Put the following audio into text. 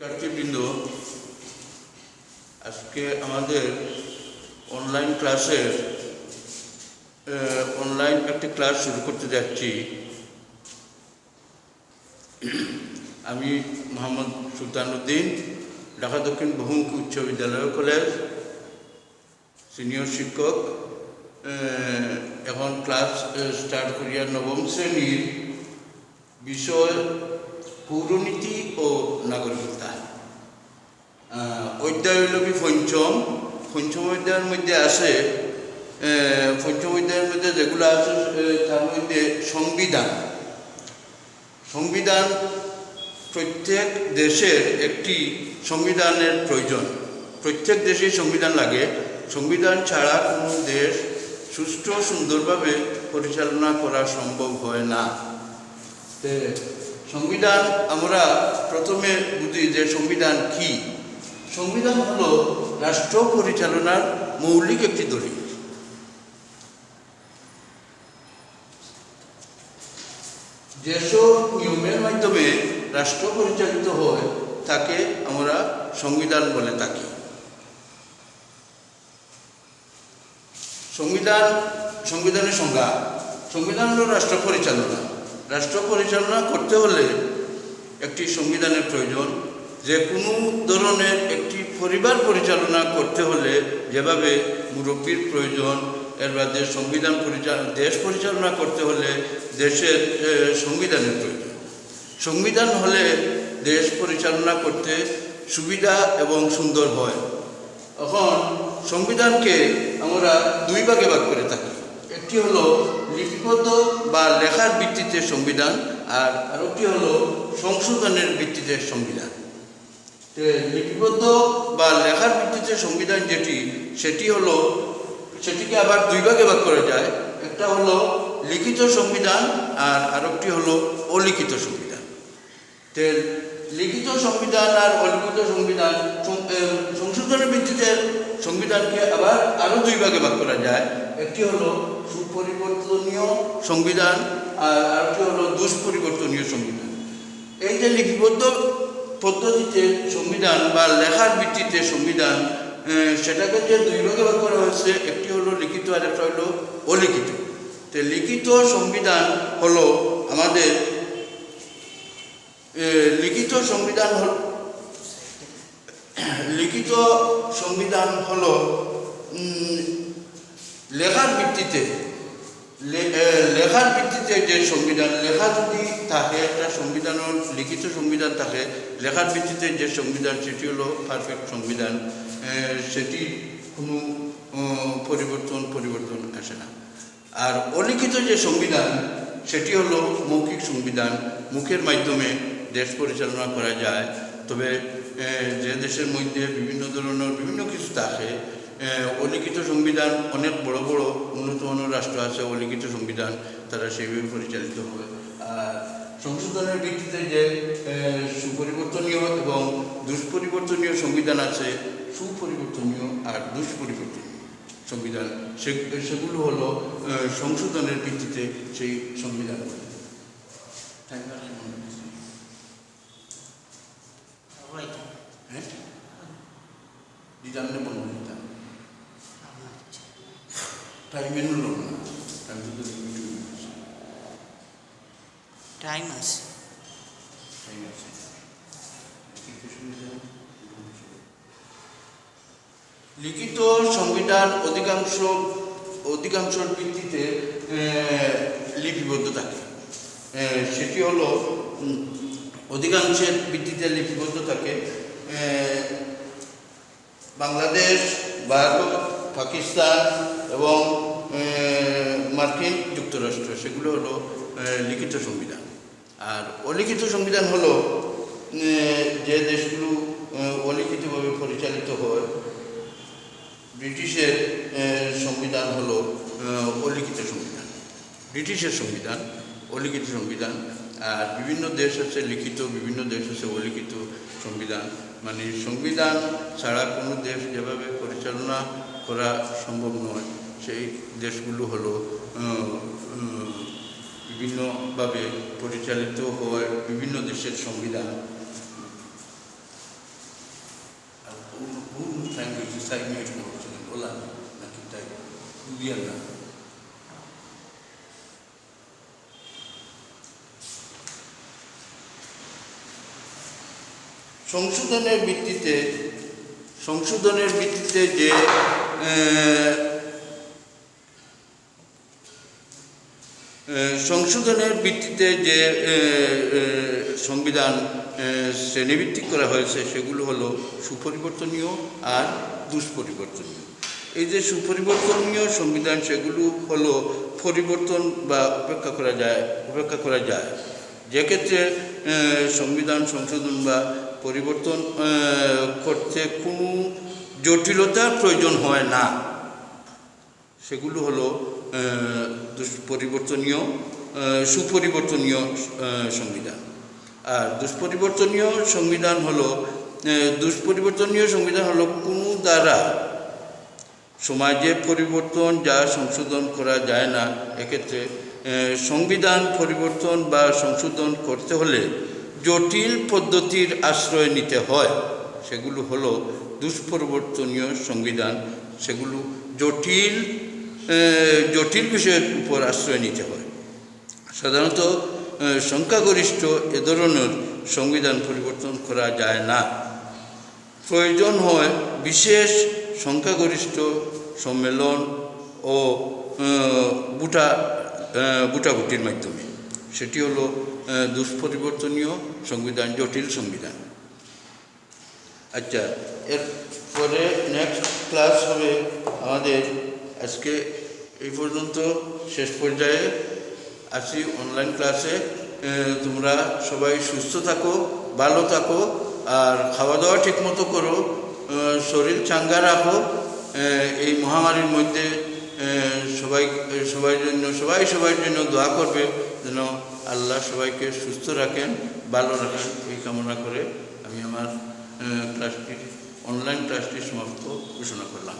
শিক্ষার্থীবৃন্দ, আজকে আমাদের অনলাইন একটি ক্লাস শুরু করতে যাচ্ছি। আমি মোহাম্মদ সুলতান উদ্দিন, ঢাকা দক্ষিণ বহুমুখী উচ্চ বিদ্যালয় কলেজ সিনিয়র শিক্ষক। এখন ক্লাস স্টার্ট করিয়া নবম শ্রেণীর বিষয় পৌরনীতি ও নাগরিকতা। অধ্যায় হইল কি পঞ্চম অধ্যায়ের মধ্যে আছে, পঞ্চম অধ্যায়ের মধ্যে যেগুলো আছে তার মধ্যে সংবিধান। প্রত্যেক দেশের একটি সংবিধানের প্রয়োজন, প্রত্যেক দেশেই সংবিধান লাগে। সংবিধান ছাড়া কোনো দেশ সুষ্ঠু সুন্দরভাবে পরিচালনা করা সম্ভব হয় না। সংবিধান আমরা প্রথমে বুঝি যে সংবিধান কি। সংবিধান হলো রাষ্ট্র পরিচালনার মৌলিক একটি দলিল। যেসব নিয়মের মাধ্যমে রাষ্ট্র পরিচালিত হয় তাকে আমরা সংবিধান বলে থাকি। সংবিধানের সংজ্ঞা: সংবিধান হলো রাষ্ট্র পরিচালনা করতে হলে একটি সংবিধানের প্রয়োজন। যে কোনো ধরনের একটি পরিবার পরিচালনা করতে হলে যেভাবে মুরব্বীর প্রয়োজন, এর বাদে দেশ পরিচালনা করতে হলে দেশের সংবিধানের প্রয়োজন। সংবিধান হলে দেশ পরিচালনা করতে সুবিধা এবং সুন্দর হয়। এখন সংবিধানকে আমরা দুই ভাগে ভাগ করে থাকি। একটি হলো লিপিবদ্ধ বা লেখার ভিত্তিতে সংবিধান, আর আরেকটি হলো সংশোধনের ভিত্তিতে সংবিধান। লিপিবদ্ধ বা লেখার ভিত্তিতে সংবিধান সেটিকে আবার দুই ভাগে ভাগ করা যায়। একটা হলো লিখিত সংবিধান আর আরেকটি হলো অলিখিত সংবিধান। লিখিত সংবিধান আর অলিখিত সংবিধান, সংশোধনের ভিত্তিতে সংবিধানকে আবার আরও দুই ভাগে ভাগ করা যায়। একটি হলো সুপরিবর্তনীয় সংবিধান আর আরেকটি হলো দুষ্পরিবর্তনীয় সংবিধান। এই যে লিপিবদ্ধ পদ্ধতিতে সংবিধান বা লেখার ভিত্তিতে সংবিধান, সেটাকে যে দুই ভাগে ভাগ করা হয়েছে, একটি হলো লিখিত আর একটা হলো অলিখিত। লিখিত সংবিধান হলো আমাদের লিখিত সংবিধান হলো লেখার ভিত্তিতে যে সংবিধান, লেখা যদি থাকে, একটা সংবিধানের লিখিত সংবিধান থাকে, লেখার ভিত্তিতে যে সংবিধান সেটি হলো পারফেক্ট সংবিধান। সেটি কোনো পরিবর্তন আসে না। আর অলিখিত যে সংবিধান সেটি হলো মৌখিক সংবিধান। মুখের মাধ্যমে দেশ পরিচালনা করা যায়। তবে যে দেশের মধ্যে বিভিন্ন কিছু থাকে, অলিখিত সংবিধান, অনেক বড় বড় উন্নত মানের রাষ্ট্র আছে অলিখিত সংবিধান, তারা সেইভাবে পরিচালিত হয়। আর সংশোধনের ভিত্তিতে যে সুপরিবর্তনীয় এবং দুষ্পরিবর্তনীয় সংবিধান আছে, সুপরিবর্তনীয় আর দুষ্পরিবর্তনীয় সংবিধান, সেগুলো হলো সংশোধনের ভিত্তিতে সেই সংবিধান। লিখিত সংবিধান অধিকাংশ ভিত্তিতে লিপিবদ্ধ থাকে। সেটি হলো অধিকাংশের ভিত্তিতে লিপিবদ্ধ থাকে। বাংলাদেশ, ভারত, পাকিস্তান এবং মার্কিন যুক্তরাষ্ট্র, সেগুলো হলো লিখিত সংবিধান। আর অলিখিত সংবিধান হলো যে দেশগুলো অলিখিতভাবে পরিচালিত হয়। ব্রিটিশের সংবিধান হলো অলিখিত সংবিধান, ব্রিটিশের সংবিধান অলিখিত সংবিধান। আর বিভিন্ন দেশ আছে লিখিত, বিভিন্ন দেশ আছে অলিখিত সংবিধান। মানে সংবিধান ছাড়া কোনো দেশ যেভাবে পরিচালনা করা সম্ভব নয়, সেই দেশগুলো হলো বিভিন্নভাবে পরিচালিত হয় বিভিন্ন দেশের সংবিধান। তাই মিউট করছিলেন বললাম নাকি তাই বুঝিয়ান না। সংশোধনের ভিত্তিতে যে সংবিধান শ্রেণীভিত্তিক করা হয়েছে সেগুলো হলো সুপরিবর্তনীয় আর দুষ্পরিবর্তনীয়। এই যে সুপরিবর্তনীয় সংবিধান সেগুলো হলো পরিবর্তন বা উপেক্ষা করা যায় যে ক্ষেত্রে সংবিধান সংশোধন বা পরিবর্তন করতে কোনো জটিলতার প্রয়োজন হয় না, সেগুলো হলো সুপরিবর্তনীয় সংবিধান। আর দুষ্পরিবর্তনীয় সংবিধান হলো কোনো দ্বারা সমাজে পরিবর্তন যা সংশোধন করা যায় না। এক্ষেত্রে সংবিধান পরিবর্তন বা সংশোধন করতে হলে জটিল পদ্ধতির আশ্রয় নিতে হয়, সেগুলো হলো দুষ্পরিবর্তনীয় সংবিধান। সেগুলো জটিল বিষয়ের উপর আশ্রয় নিতে হয়। সাধারণত সংখ্যাগরিষ্ঠ এ ধরনের সংবিধান পরিবর্তন করা যায় না, প্রয়োজন হয় বিশেষ সংখ্যাগরিষ্ঠ সম্মেলন ও ভোটাভুটির মাধ্যমে। সেটি হলো দুষ্পরিবর্তনীয় সংবিধান, জটিল সংবিধান। আচ্ছা, এরপরে নেক্সট ক্লাস হবে আমাদের। আজকে এই পর্যন্ত শেষ পর্যায়ে আছি অনলাইন ক্লাসে। তোমরা সবাই সুস্থ থাকো, ভালো থাকো, আর খাওয়া দাওয়া ঠিকমতো করো, শরীর চাঙ্গা রাখো। এই মহামারীর মধ্যে সবার জন্য দোয়া করবে যেন আল্লাহ সবাইকে সুস্থ রাখেন, ভালো রাখেন, এই কামনা করে আমি আমার অনলাইন ক্লাসটি সমাপ্ত ঘোষণা করলাম।